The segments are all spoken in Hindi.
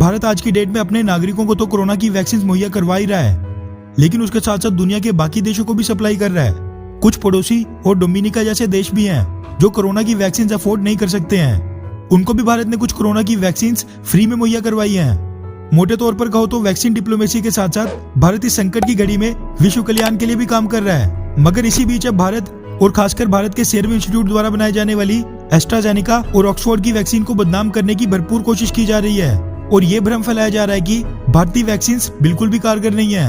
भारत आज की डेट में अपने नागरिकों को तो कोरोना की वैक्सीन मुहैया करवा ही रहा है, लेकिन उसके साथ साथ दुनिया के बाकी देशों को भी सप्लाई कर रहा है। कुछ पड़ोसी और डोमिनिका जैसे देश भी हैं जो कोरोना की वैक्सीन अफोर्ड नहीं कर सकते हैं। उनको भी भारत ने कुछ कोरोना की वैक्सीन फ्री में मुहैया करवाई हैं। मोटे तौर पर कहो तो वैक्सीन डिप्लोमेसी के साथ साथ भारत इस संकट की घड़ी में विश्व कल्याण के लिए भी काम कर रहा है। मगर इसी बीच अब भारत और खासकर भारत के सीरम इंस्टीट्यूट द्वारा बनाई जाने वाली एस्ट्राजेनेका और ऑक्सफोर्ड की वैक्सीन को बदनाम करने की भरपूर कोशिश की जा रही है और ये भ्रम फैलाया जा रहा है कि भारतीय वैक्सीन बिल्कुल भी कारगर नहीं है।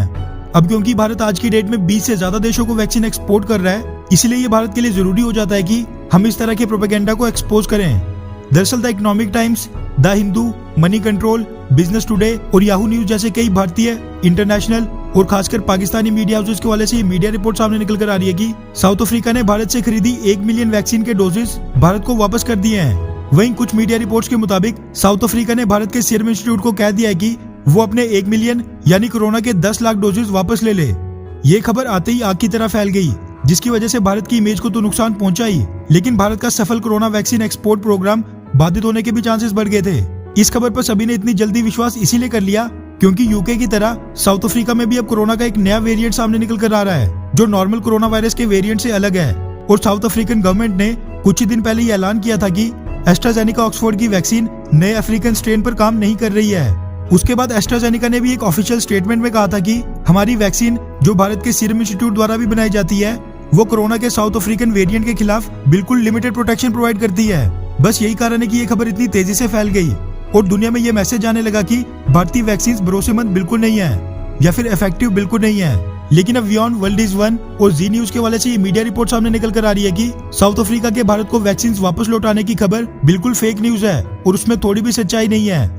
अब क्योंकि भारत आज की डेट में 20 से ज्यादा देशों को वैक्सीन एक्सपोर्ट कर रहा है, इसलिए ये भारत के लिए जरूरी हो जाता है कि हम इस तरह के प्रोपेगेंडा को एक्सपोज करें। दरअसल the economic times, the Hindu, money control, business today और याहू न्यूज जैसे कई भारतीय, इंटरनेशनल और खासकर पाकिस्तानी मीडिया हाउसेस के हवाले से ये मीडिया रिपोर्ट सामने निकल कर आ रही है कि साउथ अफ्रीका ने भारत से खरीदी 1 मिलियन वैक्सीन के डोजेस भारत को वापस कर दिए हैं। वहीं कुछ मीडिया रिपोर्ट्स के मुताबिक साउथ अफ्रीका ने भारत के सीरम इंस्टीट्यूट को कह दिया है कि वो अपने 1 मिलियन यानी कोरोना के 10 लाख डोजेस वापस ले ले। ये खबर आते ही आग की तरह फैल गई, जिसकी वजह से भारत की इमेज को तो नुकसान पहुंचा ही, लेकिन भारत का सफल कोरोना वैक्सीन एक्सपोर्ट प्रोग्राम बाधित होने के भी चांसेस बढ़ गए थे। इस खबर पर सभी ने इतनी जल्दी विश्वास इसीलिए कर लिया क्योंकि यूके की तरह साउथ अफ्रीका में भी अब कोरोना का एक नया वेरिएंट सामने निकल कर आ रहा है जो नॉर्मल कोरोना वायरस के वेरिएंट से अलग है। और साउथ अफ्रीकन गवर्नमेंट ने कुछ ही दिन पहले ये ऐलान किया था कि एस्ट्राजेनेका ऑक्सफोर्ड की वैक्सीन नए अफ्रीकन स्ट्रेन पर काम नहीं कर रही है। उसके बाद एस्ट्राजेनेका ने भी एक ऑफिशियल स्टेटमेंट में कहा था कि हमारी वैक्सीन जो भारत के सीरम इंस्टीट्यूट द्वारा भी बनाई जाती है वो कोरोना के साउथ अफ्रीकन वेरिएंट के खिलाफ बिल्कुल लिमिटेड प्रोटेक्शन प्रोवाइड करती है। बस यही कारण है कि ये खबर इतनी तेजी से फैल गई और दुनिया में ये मैसेज आने लगा कि भारतीय वैक्सीन भरोसेमंद बिल्कुल नहीं है या फिर इफेक्टिव बिल्कुल नहीं है। लेकिन अब बियॉन्ड वर्ल्ड इज वन और जी न्यूज के वाले से ये मीडिया रिपोर्ट सामने निकल कर आ रही है कि साउथ अफ्रीका के भारत को वैक्सीन वापस लौटाने की खबर बिल्कुल फेक न्यूज है और उसमें थोड़ी भी सच्चाई नहीं है,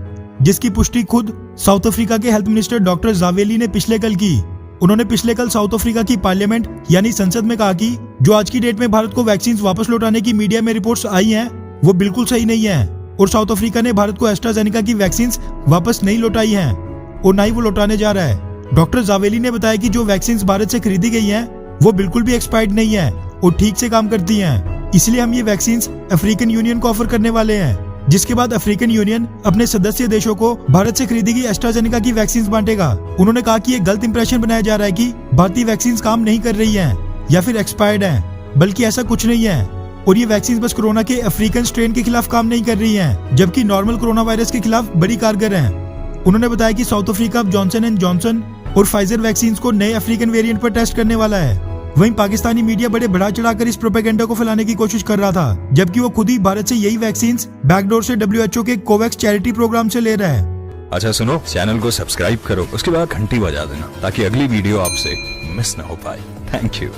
जिसकी पुष्टि खुद साउथ अफ्रीका के हेल्थ मिनिस्टर डॉक्टर जावेली ने पिछले कल की। उन्होंने पिछले कल साउथ अफ्रीका की पार्लियामेंट यानी संसद में कहा कि जो आज की डेट में भारत को वैक्सीन वापस लौटाने की मीडिया में रिपोर्ट्स आई हैं वो बिल्कुल सही नहीं है और साउथ अफ्रीका ने भारत को एस्ट्राजेनेका की वैक्सीन वापस नहीं लौटाई है और ना ही वो लौटाने जा रहा है। डॉक्टर जावेली ने बताया कि जो वैक्सीन भारत से खरीदी गई हैं वो बिल्कुल भी एक्सपायर्ड नहीं है और ठीक से काम करती हैं। इसलिए हम ये वैक्सीन अफ्रीकन यूनियन को ऑफर करने वाले हैं, जिसके बाद अफ्रीकन यूनियन अपने सदस्य देशों को भारत से खरीदी गई एस्ट्राजेनेका की वैक्सीन बांटेगा। उन्होंने कहा कि ये गलत इंप्रेशन बनाया जा रहा है कि भारतीय वैक्सीन काम नहीं कर रही है या फिर एक्सपायर्ड है, बल्कि ऐसा कुछ नहीं है और ये वैक्सीन बस कोरोना के अफ्रीकन स्ट्रेन के खिलाफ काम नहीं कर रही हैं, जबकि नॉर्मल कोरोना वायरस के खिलाफ बड़ी कारगर हैं। उन्होंने बताया कि साउथ अफ्रीका अब जॉनसन एंड जॉनसन और फाइजर वैक्सीन को नए अफ्रीकन वेरिएंट पर टेस्ट करने वाला है। वहीं पाकिस्तानी मीडिया बड़े बढ़ा चढ़ाकर इस प्रोपेगेंडा को फैलाने की कोशिश कर रहा था, जबकि वो खुद ही भारत से यही वैक्सीन बैकडोर से WHO के कोवैक्स चैरिटी प्रोग्राम से ले रहा है। अच्छा सुनो, चैनल को सब्सक्राइब करो, उसके बाद घंटी बजा देना ताकि अगली वीडियो आपसे मिस ना हो पाए। Thank you.